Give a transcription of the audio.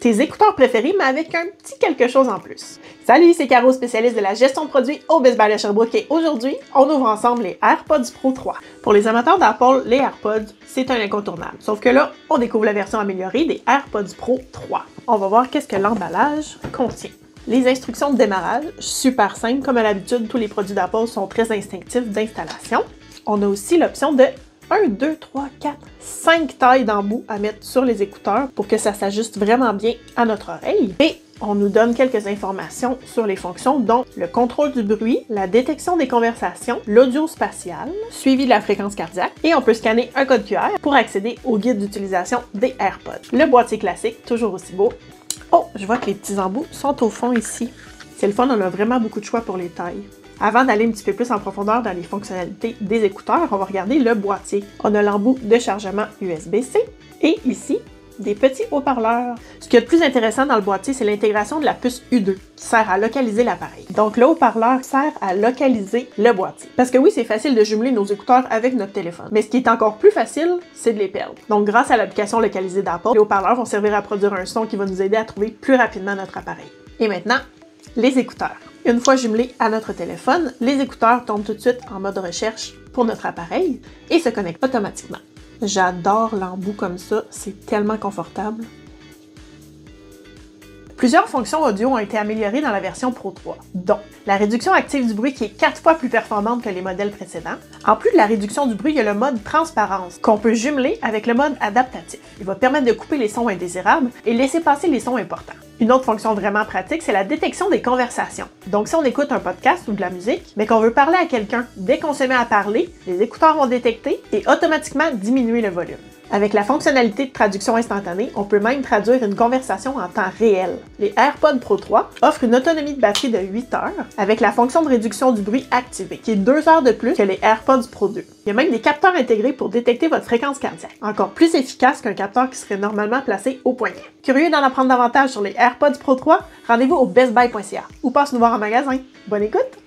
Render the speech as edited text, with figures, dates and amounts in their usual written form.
Tes écouteurs préférés, mais avec un petit quelque chose en plus. Salut, c'est Caro, spécialiste de la gestion de produits au Best Buy de Sherbrooke, et aujourd'hui, on ouvre ensemble les AirPods Pro 3. Pour les amateurs d'Apple, les AirPods, c'est un incontournable. Sauf que là, on découvre la version améliorée des AirPods Pro 3. On va voir qu'est-ce que l'emballage contient. Les instructions de démarrage, super simples. Comme à l'habitude, tous les produits d'Apple sont très instinctifs d'installation. On a aussi l'option de 1, 2, 3, 4, 5 tailles d'embout à mettre sur les écouteurs pour que ça s'ajuste vraiment bien à notre oreille. Et on nous donne quelques informations sur les fonctions, dont le contrôle du bruit, la détection des conversations, l'audio spatial, suivi de la fréquence cardiaque, et on peut scanner un code QR pour accéder au guide d'utilisation des AirPods. Le boîtier classique, toujours aussi beau. Oh, je vois que les petits embouts sont au fond ici. C'est le fun, on a vraiment beaucoup de choix pour les tailles. Avant d'aller un petit peu plus en profondeur dans les fonctionnalités des écouteurs, on va regarder le boîtier. On a l'embout de chargement USB-C et ici, des petits haut-parleurs. Ce qui est le plus intéressant dans le boîtier, c'est l'intégration de la puce U2 qui sert à localiser l'appareil. Donc le haut-parleur sert à localiser le boîtier. Parce que oui, c'est facile de jumeler nos écouteurs avec notre téléphone, mais ce qui est encore plus facile, c'est de les perdre. Donc grâce à l'application localisée d'Apple, les haut-parleurs vont servir à produire un son qui va nous aider à trouver plus rapidement notre appareil. Et maintenant, les écouteurs. Une fois jumelés à notre téléphone, les écouteurs tombent tout de suite en mode recherche pour notre appareil et se connectent automatiquement. J'adore l'embout comme ça, c'est tellement confortable. Plusieurs fonctions audio ont été améliorées dans la version Pro 3, dont la réduction active du bruit qui est 4 fois plus performante que les modèles précédents. En plus de la réduction du bruit, il y a le mode transparence qu'on peut jumeler avec le mode adaptatif. Il va permettre de couper les sons indésirables et laisser passer les sons importants. Une autre fonction vraiment pratique, c'est la détection des conversations. Donc si on écoute un podcast ou de la musique, mais qu'on veut parler à quelqu'un, dès qu'on se met à parler, les écouteurs vont détecter et automatiquement diminuer le volume. Avec la fonctionnalité de traduction instantanée, on peut même traduire une conversation en temps réel. Les AirPods Pro 3 offrent une autonomie de batterie de 8 heures avec la fonction de réduction du bruit activée, qui est 2 heures de plus que les AirPods Pro 2. Il y a même des capteurs intégrés pour détecter votre fréquence cardiaque, encore plus efficace qu'un capteur qui serait normalement placé au poignet. Curieux d'en apprendre davantage sur les AirPods Pro 3? Rendez-vous au bestbuy.ca ou passe nous voir en magasin. Bonne écoute!